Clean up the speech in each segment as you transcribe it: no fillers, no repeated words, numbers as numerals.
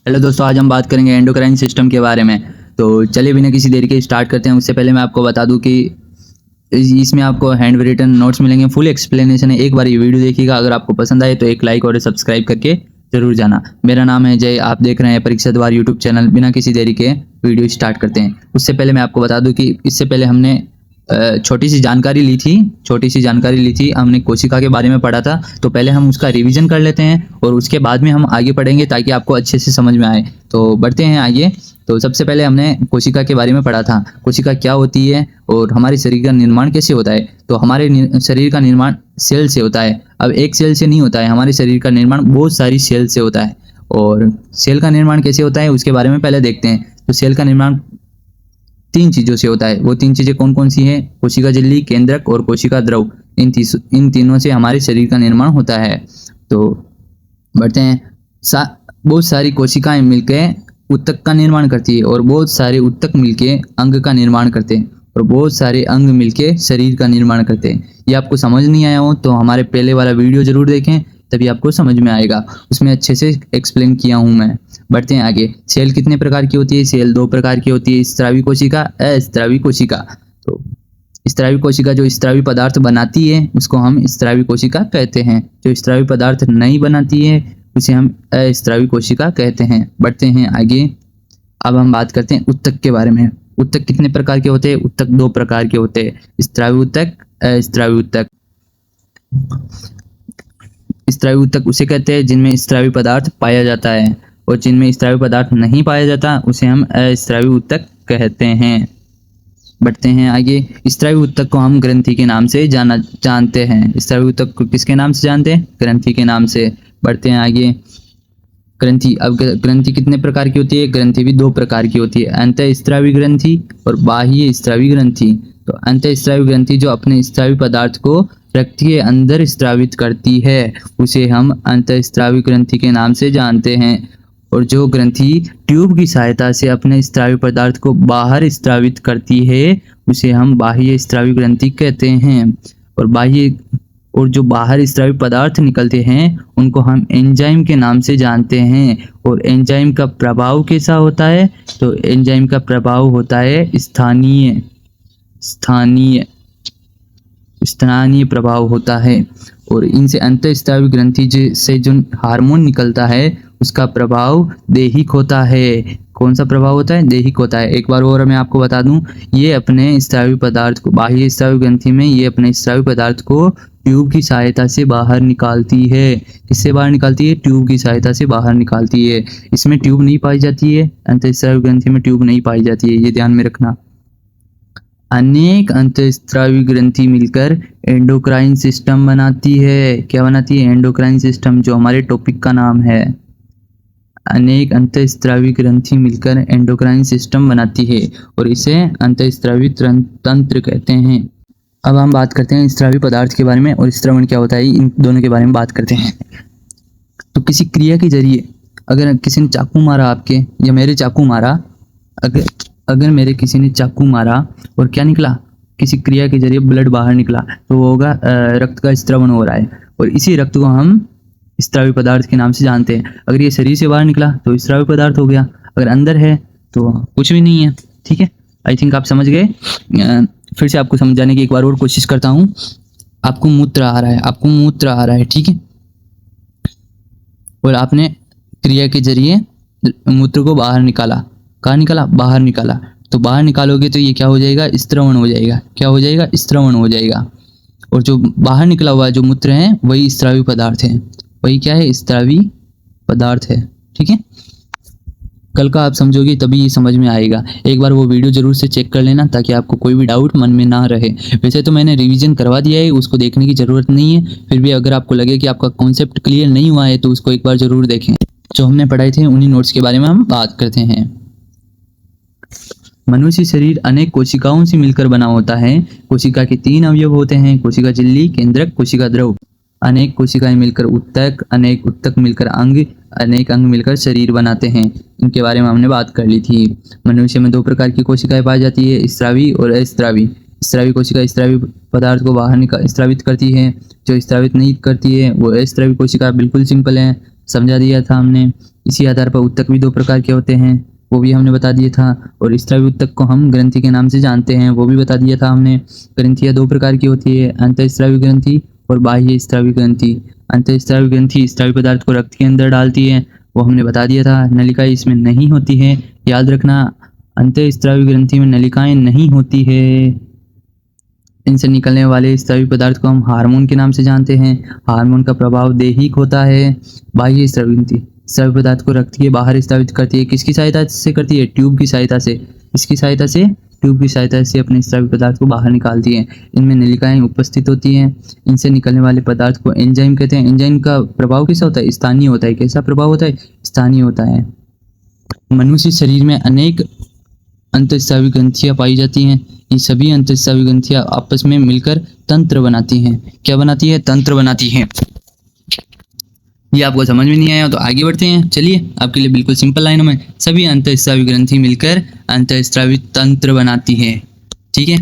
Hello दोस्तों, आज हम बात करेंगे एंडोक्राइन सिस्टम के बारे में। तो चलिए बिना किसी देरी के स्टार्ट करते हैं। उससे पहले मैं आपको बता दूं कि इसमें आपको हैंड रिटन नोट्स मिलेंगे, फुल एक्सप्लेनेशन है। एक बार ये वीडियो देखिएगा, अगर आपको पसंद आए तो एक लाइक और सब्सक्राइब करके जरूर जाना। मेरा नाम है जय, आप देख रहे हैं परीक्षा द्वार यूट्यूब चैनल। बिना किसी देरी के वीडियो स्टार्ट करते हैं। उससे पहले मैं आपको बता दूं कि इससे पहले हमने छोटी सी जानकारी ली थी हमने कोशिका के बारे में पढ़ा था। तो पहले हम उसका रिवीजन कर लेते हैं और उसके बाद में हम आगे पढ़ेंगे ताकि आपको अच्छे से समझ में आए। तो बढ़ते हैं आगे। तो सबसे पहले हमने कोशिका के बारे में पढ़ा था, कोशिका क्या होती है और हमारे शरीर का निर्माण कैसे होता है। तो हमारे शरीर का निर्माण सेल से होता है। अब एक सेल से नहीं होता है, हमारे शरीर का निर्माण बहुत सारी सेल से होता है। और सेल का निर्माण कैसे होता है उसके बारे में पहले देखते हैं। तो सेल का निर्माण 3 चीजों से होता है। वो 3 चीजें कौन कौन सी हैं? कोशिका झिल्ली, केंद्रक और कोशिका द्रव। इन तीनों से हमारे शरीर का निर्माण होता है। तो बढ़ते हैं। बहुत सारी कोशिकाएं मिलकर ऊतक का निर्माण करती है और बहुत सारे ऊतक मिलके अंग का निर्माण करते हैं और बहुत सारे अंग मिलके शरीर का निर्माण करते हैं। ये आपको समझ नहीं आया हो तो हमारे पहले वाला वीडियो जरूर देखें, तभी आपको समझ में आएगा। उसमें अच्छे से एक्सप्लेन किया हूं मैं। बढ़ते हैं आगे। सेल कितने प्रकार की होती है? सेल 2 प्रकार की होती है, स्रावी कोशिका, अस्रावी कोशिका। तो स्रावी कोशिका जो स्रावी पदार्थ बनाती है उसको हम स्रावी कोशिका कहते हैं। जो स्रावी पदार्थ नहीं बनाती है उसे हम अस्रावी कोशिका कहते हैं। बढ़ते हैं आगे। अब हम बात करते हैं ऊतक के बारे में। ऊतक कितने प्रकार के होते हैं? ऊतक 2 प्रकार के होते हैं, स्रावी ऊतक, अस्रावी ऊतक। स्रावी ऊतक उसे कहते हैं जिनमें स्रावी पदार्थ पाया जाता है और जिनमें स्रावी पदार्थ नहीं पाया जाता उसे हम अस्रावी ऊतक कहते हैं। बढ़ते हैं आगे। स्रावी ऊतक को हम ग्रंथि के नाम से जानते हैं। स्रावी ऊतक को किसके नाम से जानते हैं? ग्रंथि के नाम से। बढ़ते हैं आगे। ग्रंथि। अब ग्रंथि कितने प्रकार की होती है? ग्रंथि भी 2 प्रकार की होती है, अंतःस्रावी ग्रंथि और बाह्य स्रावी ग्रंथि। तो अंतःस्रावी ग्रंथि जो अपने स्रावी पदार्थ को रक्त के अंदर स्रावित करती है उसे हम अंतःस्रावी ग्रंथि के नाम से जानते हैं। और जो ग्रंथि ट्यूब की सहायता से अपने स्रावी पदार्थ को बाहर स्रावित करती है उसे हम बाह्य स्रावी ग्रंथि कहते हैं। और जो बाहर स्रावी पदार्थ निकलते हैं उनको हम एंजाइम के नाम से जानते हैं। और एंजाइम का प्रभाव कैसा होता है? तो एंजाइम का प्रभाव होता है स्थानीय प्रभाव होता है। और इनसे अंतःस्रावी ग्रंथि से जो हार्मोन निकलता है उसका प्रभाव दैहिक होता है। कौन सा प्रभाव होता है? दैहिक होता है। एक बार और मैं आपको बता दूं, ये अपने स्रावी पदार्थ को, बाह्य स्रावी ग्रंथि में ये अपने स्रावी पदार्थ को ट्यूब की सहायता से बाहर निकालती है। किससे बाहर निकालती है? ट्यूब की सहायता से बाहर निकालती है। इसमें ट्यूब नहीं पाई जाती है, अंतःस्रावी ग्रंथि में ट्यूब नहीं पाई जाती है, ये ध्यान में रखना। अनेक अंतःस्रावी ग्रंथि मिलकर एंडोक्राइन सिस्टम बनाती है। क्या बनाती है? एंडोक्राइन सिस्टम, जो हमारे टॉपिक का नाम है। अनेक अंतःस्रावी ग्रंथि मिलकर एंडोक्राइन सिस्टम बनाती है और इसे अंतःस्रावी तंत्र कहते हैं। अब हम बात करते हैं स्रावी पदार्थ के बारे में और स्रवण क्या होता है, इन दोनों के बारे में बात करते हैं। तो किसी क्रिया के जरिए, अगर किसी ने चाकू मारा आपके या मेरे चाकू मारा, अगर मेरे किसी ने चाकू मारा और क्या निकला? किसी क्रिया के जरिए ब्लड बाहर निकला तो वो होगा रक्त का स्रवण हो रहा है। और इसी रक्त को हम स्रावी पदार्थ के नाम से जानते हैं। अगर ये शरीर से बाहर निकला तो स्रावी पदार्थ हो गया, अगर अंदर है तो कुछ भी नहीं है। ठीक है, आई थिंक आप समझ गए। फिर से आपको समझाने की एक बार और कोशिश करता हूँ। आपको मूत्र आ रहा है, ठीक है, और आपने क्रिया के जरिए मूत्र को बाहर निकाला। कहाँ निकाला? बाहर निकाला। तो बाहर निकालोगे तो ये क्या हो जाएगा? स्रवण हो जाएगा। क्या हो जाएगा? स्रवण हो जाएगा। और जो बाहर निकला हुआ जो मूत्र है वही स्रावी पदार्थ है। वही क्या है? स्रावी पदार्थ है। ठीक है, कल का आप समझोगे तभी ये समझ में आएगा। एक बार वो वीडियो जरूर से चेक कर लेना ताकि आपको कोई भी डाउट मन में ना रहे। वैसे तो मैंने रिवीजन करवा दिया है, उसको देखने की ज़रूरत नहीं है। फिर भी अगर आपको लगे कि आपका कॉन्सेप्ट क्लियर नहीं हुआ है तो उसको एक बार ज़रूर देखें। जो हमने पढ़ाए थे उन्हीं नोट्स के बारे में हम बात करते हैं। मनुष्य शरीर अनेक कोशिकाओं से मिलकर बना होता है। कोशिका के 3 अवयव होते हैं, कोशिका झिल्ली, केंद्रक, कोशिका द्रव। अनेक कोशिकाएं मिलकर ऊतक, अनेक ऊतक मिलकर अंग, अनेक अंग मिलकर शरीर बनाते हैं। इनके बारे में हमने बात कर ली थी। मनुष्य में 2 प्रकार की कोशिकाएं पाई जाती है, स्रावी और अस्रावी। स्रावी कोशिका स्रावी पदार्थ को बाहर स्रावित करती है। जो स्रावित नहीं करती है वो अस्रावी कोशिका। बिल्कुल सिंपल है, समझा दिया था हमने। इसी आधार पर ऊतक भी दो प्रकार के होते हैं, वो भी हमने बता दिया था। और स्त्रावी ऊतक को हम ग्रंथि के नाम से जानते हैं, वो भी बता दिया था हमने। ग्रंथियाँ दो प्रकार की होती है, अंतःस्रावी ग्रंथि और बाह्य स्त्रावी ग्रंथि। अंतःस्रावी ग्रंथि स्त्रावी पदार्थ को रक्त के अंदर डालती है, वो हमने बता दिया था। नलिका इसमें नहीं होती है, याद रखना, अंतःस्रावी ग्रंथि में नलिकाएं नहीं होती है। इनसे निकलने वाले स्रावी पदार्थ को हम हार्मोन के नाम से जानते हैं। हार्मोन का प्रभाव दैहिक होता है। बाह्य स्रावी ग्रंथि स्रावी पदार्थ को रक्त के बाहर स्रावित करती है। किसकी सहायता से करती है? ट्यूब की सहायता से। इसकी सहायता से, ट्यूब की सहायता से अपने स्रावी पदार्थ को बाहर निकालती है। इनमें नलिकाएं उपस्थित होती हैं। इनसे निकलने वाले पदार्थ को एंजाइम कहते हैं। एंजाइम का प्रभाव कैसा होता है? स्थानीय होता है। कैसा प्रभाव होता है? स्थानीय होता है। मनुष्य शरीर में अनेक अंतःस्रावी ग्रंथियां पाई जाती हैं। ये सभी अंतःस्रावी ग्रंथियां आपस में मिलकर तंत्र बनाती हैं। क्या बनाती है? तंत्र बनाती हैं। ये आपको समझ में नहीं आया तो आगे बढ़ते हैं। चलिए, आपके लिए बिल्कुल सिंपल लाइनों में, सभी अंतःस्रावी ग्रंथि मिलकर अंतःस्रावी तंत्र बनाती है। ठीक है,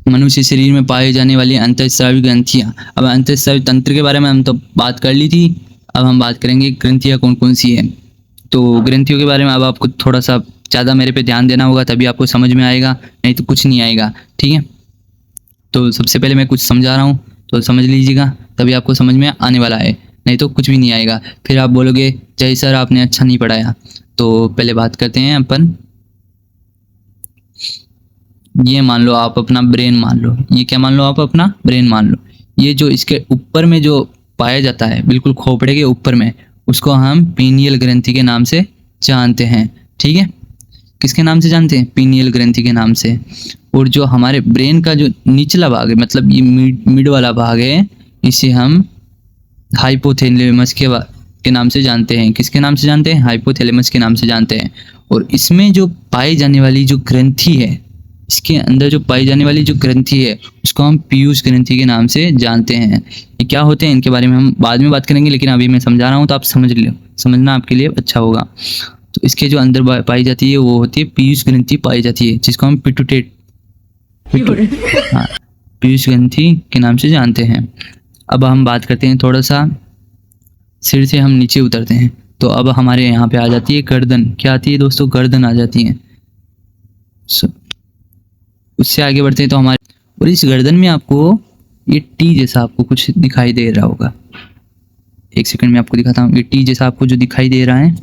मनुष्य शरीर में पाए जाने वाली अंतःस्रावी ग्रंथियां। अब अंतःस्रावी तंत्र के बारे में हम तो बात कर ली थी, अब हम बात करेंगे ग्रंथियां कौन कौन सी है। तो ग्रंथियों के बारे में अब आपको थोड़ा सा ज़्यादा मेरे पे ध्यान देना होगा, तभी आपको समझ में आएगा, नहीं तो कुछ नहीं आएगा। ठीक है, तो सबसे पहले मैं कुछ समझा रहा हूँ तो समझ लीजिएगा, तभी आपको समझ में आने वाला है, नहीं तो कुछ भी नहीं आएगा। फिर आप बोलोगे जय सर आपने अच्छा नहीं पढ़ाया। तो पहले बात करते हैं अपन, ये मान लो आप अपना ब्रेन मान लो, ये क्या मान लो आप अपना ब्रेन मान लो। ये जो इसके ऊपर में जो पाया जाता है, बिल्कुल खोपड़े के ऊपर में, उसको हम पीनियल ग्रंथि के नाम से जानते हैं। ठीक है, किसके नाम से जानते हैं? पीनियल ग्रंथि के नाम से। और जो हमारे ब्रेन का जो निचला भाग है, मतलब ये मिड वाला भाग है, इसे हम हाइपोथैलेमस के नाम से जानते हैं। किसके नाम से जानते हैं? हाइपोथैलेमस के नाम से जानते हैं। और इसमें जो पाई जाने वाली जो ग्रंथि है, इसके अंदर जो पाई जाने वाली जो ग्रंथि है, उसको हम पीयूष ग्रंथि के नाम से जानते हैं। ये क्या होते हैं, इनके बारे में हम बाद में बात करेंगे, लेकिन अभी मैं समझा रहा हूँ तो आप समझ लो, समझना आपके लिए अच्छा होगा। तो इसके जो अंदर पाई जाती है वो होती है पीयूष ग्रंथि पाई जाती है, जिसको हम हाँ, पीयूष ग्रंथि के नाम से जानते हैं। अब हम बात करते हैं, थोड़ा सा सिर से हम नीचे उतरते हैं, तो अब हमारे यहाँ पे आ जाती है गर्दन। क्या आती है दोस्तों? गर्दन आ जाती है। उससे आगे बढ़ते हैं तो हमारे, और इस गर्दन में आपको ये टी जैसा आपको कुछ दिखाई दे रहा होगा। एक सेकंड में आपको दिखाता हूँ। ये टी जैसा आपको जो दिखाई दे रहा है,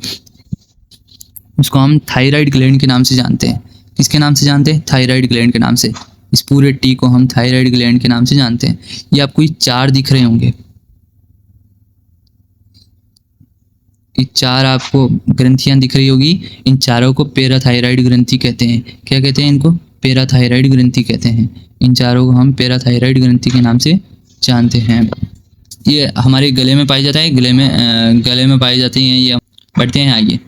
उसको हम थायराइड ग्लैंड के नाम से जानते हैं। किसके नाम से जानते हैं? थायराइड ग्लैंड के नाम से। इस पूरे टी को हम थायराइड ग्लैंड के नाम से जानते हैं। ये आपको ये चार दिख रहे होंगे, ये चार आपको ग्रंथियां दिख रही होगी। इन चारों को पैराथायराइड ग्रंथि कहते हैं। क्या कहते हैं इनको? पैराथायराइड ग्रंथि कहते हैं। इन चारों को हम पैराथायराइड ग्रंथि के नाम से जानते हैं। ये हमारे गले में पाई जाता है, गले में पाई जाती हैं। ये बढ़ते हैं आगे।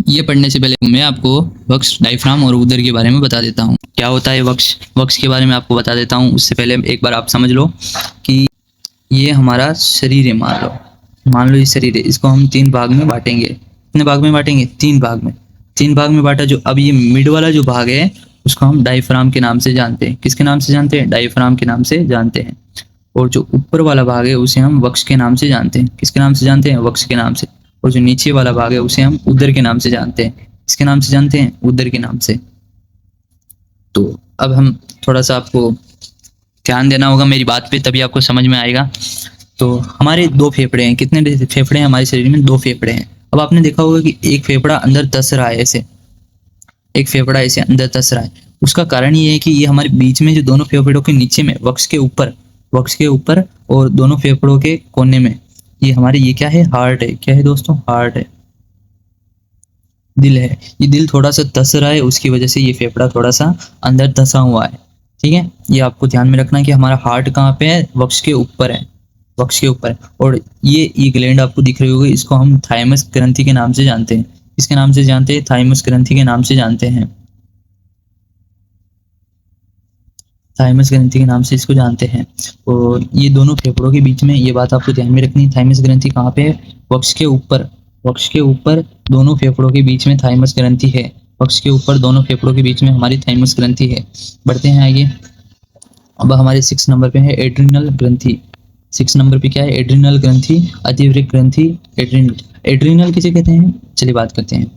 ये पढ़ने से पहले मैं आपको वक्ष, डायफ्राम और उदर के बारे में बता देता हूँ। क्या होता है वक्ष? वक्ष के बारे में आपको बता देता हूँ। उससे पहले एक बार आप समझ लो कि ये हमारा शरीर है। मान लो ये शरीर है, इसको हम तीन भाग में बांटेंगे। कितने भाग में बांटेंगे? तीन भाग में। तीन भाग में बांटा। जो अब ये मिड वाला जो भाग है, उसको हम डायफ्राम के नाम से जानते हैं। किसके नाम से जानते हैं? डायफ्राम के नाम से जानते हैं। और जो ऊपर वाला भाग है, उसे हम वक्ष के नाम से जानते हैं। किसके नाम से जानते हैं? वक्ष के नाम से। और जो नीचे वाला भाग है, उसे हम उदर के नाम से जानते हैं। किसके नाम से जानते हैं? उदर के नाम से। तो अब हम थोड़ा सा आपको ध्यान देना होगा मेरी बात पे, तभी आपको समझ में आएगा। तो हमारे दो फेफड़े हैं। कितने फेफड़े हैं हमारे शरीर में? दो फेफड़े हैं। अब आपने देखा होगा कि एक फेफड़ा अंदर धंस रहा है, ऐसे एक फेफड़ा ऐसे अंदर धंस रहा है। उसका कारण ये है कि ये हमारे बीच में जो दोनों फेफड़ों के नीचे में, वक्ष के ऊपर और दोनों फेफड़ों के कोने में, ये हमारे, ये क्या है? हार्ट है। क्या है दोस्तों? हार्ट है, दिल है। ये दिल थोड़ा सा धंस रहा है, उसकी वजह से ये फेफड़ा थोड़ा सा अंदर धंसा हुआ है। ठीक है, ये आपको ध्यान में रखना कि हमारा हार्ट कहाँ पे है? वक्ष के ऊपर है, वक्ष के ऊपर। और ये ग्लैंड आपको दिख रही होगी, इसको हम थाइमस ग्रंथि के नाम से जानते हैं। इसके नाम से जानते हैं? थाइमस ग्रंथि के नाम से जानते हैं। थाइमस ग्रंथि के नाम से इसको जानते हैं। और ये दोनों फेफड़ों के बीच में, ये बात आपको ध्यान में रखनी है। थाइमस ग्रंथि कहाँ पे है? वक्ष के ऊपर। वक्ष के ऊपर दोनों फेफड़ों के बीच में थाइमस ग्रंथि है। वक्ष के ऊपर दोनों फेफड़ों के बीच में हमारी थाइमस ग्रंथि है। बढ़ते हैं आगे। अब हमारे 6 नंबर पे है एड्रिनल ग्रंथि। 6 नंबर पे क्या है, एड्रिनल ग्रंथि, अधिवृक्क ग्रंथि, एड्रिनल। एड्रिनल किसे कहते हैं, चलिए बात करते हैं।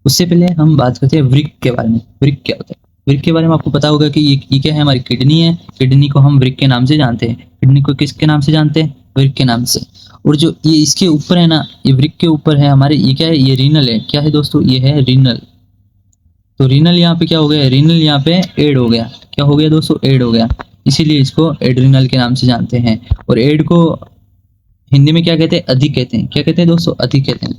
उससे पहले हम बात करते हैं वृक्क के बारे में। वृक्क क्या होता है, वृक्क के बारे में आपको पता होगा कि ये क्या है, हमारी किडनी है। किडनी को हम वृक्क के नाम से जानते हैं। किडनी को किसके नाम से जानते हैं, वृक्क के नाम से। और जो ये इसके ऊपर है ना, ये वृक्क के ऊपर है हमारे, ये क्या है, ये रीनल है। क्या है दोस्तों, ये है रीनल। तो रीनल यहाँ पे क्या हो गया, रीनल यहाँ पे एड हो गया। क्या हो गया दोस्तों, एड हो गया। इसीलिए इसको एड्रिनल के नाम से जानते हैं। और एड को हिंदी में क्या कहते हैं, अधिक कहते हैं। क्या कहते हैं दोस्तों, अधिक कहते हैं।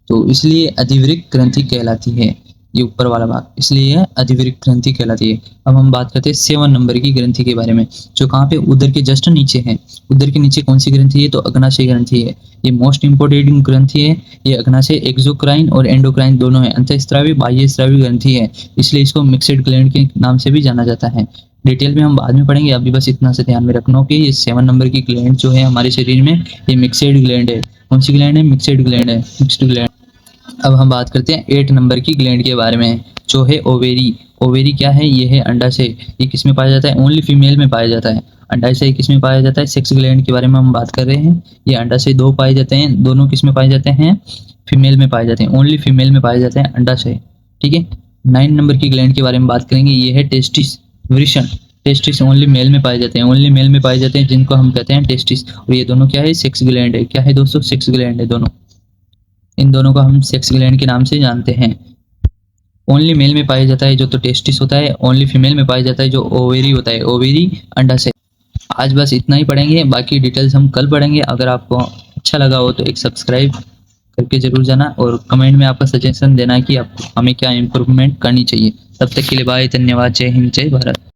तो इसलिए अधिवृक्क ग्रंथि कहलाती है, ये ऊपर वाला भाग, इसलिए यह अधिवृक्क ग्रंथि कहलाती है। अब हम बात करते हैं 7 नंबर की ग्रंथि के बारे में, जो कहाँ पे, उदर के जस्ट नीचे है। उदर के नीचे कौन सी ग्रंथि है, तो अग्नाशय ग्रंथि है। ये मोस्ट इंपोर्टेंट ग्रंथि है। ये अग्नाशय एक्सोक्राइन और एंडोक्राइन दोनों है। अंतःस्रावी बाह्यस्रावी ग्रंथि है, इसलिए इसको मिक्सड ग्लैंड के नाम से भी जाना जाता है। डिटेल में हम बाद में पढ़ेंगे, अभी बस इतना से ध्यान में रखना कि ये 7 नंबर की ग्लैंड जो है हमारे शरीर में, ये मिक्सड ग्लैंड है। कौन सी ग्लैंड है, मिक्सड ग्लैंड है, मिक्सड ग्लैंड। अब हम बात करते हैं 8 नंबर की ग्लैंड के बारे में, जो है ओवेरी। ओवेरी क्या है, ये है अंडाशय। ये किस में पाया जाता है, ओनली फीमेल में पाया जाता है। अंडाशय किस में पाया जाता है, सेक्स ग्लैंड के बारे में हम बात कर रहे हैं। ये अंडाशय 2 पाए जाते हैं, दोनों किस में पाए जाते हैं, फीमेल में पाए जाते हैं। ओनली फीमेल में पाए जाते हैं अंडाशय, ठीक है। 9 नंबर की ग्लैंड के बारे में बात करेंगे, ये है टेस्टिस, वृषण। टेस्टिस ओनली मेल में पाए जाते हैं, ओनली मेल में पाए जाते हैं, जिनको हम कहते हैं टेस्टिस। और ये दोनों क्या है, सेक्स ग्लैंड है। क्या है दोस्तों, सेक्स ग्लैंड है दोनों। इन दोनों को हम सेक्स ग्लैंड के नाम से जानते हैं। ओनली मेल में पाया जाता है जो तो टेस्टिस होता है, ओनली फीमेल में पाया जाता है जो ओवेरी होता है, ओवेरी अंडाशय। आज बस इतना ही पढ़ेंगे, बाकी डिटेल्स हम कल पढ़ेंगे। अगर आपको अच्छा लगा हो तो एक सब्सक्राइब करके जरूर जाना, और कमेंट में आपका सजेशन देना कि आप हमें क्या इम्प्रूवमेंट करनी चाहिए। तब तक के लिए बाय, धन्यवाद, जय हिंद, जय भारत।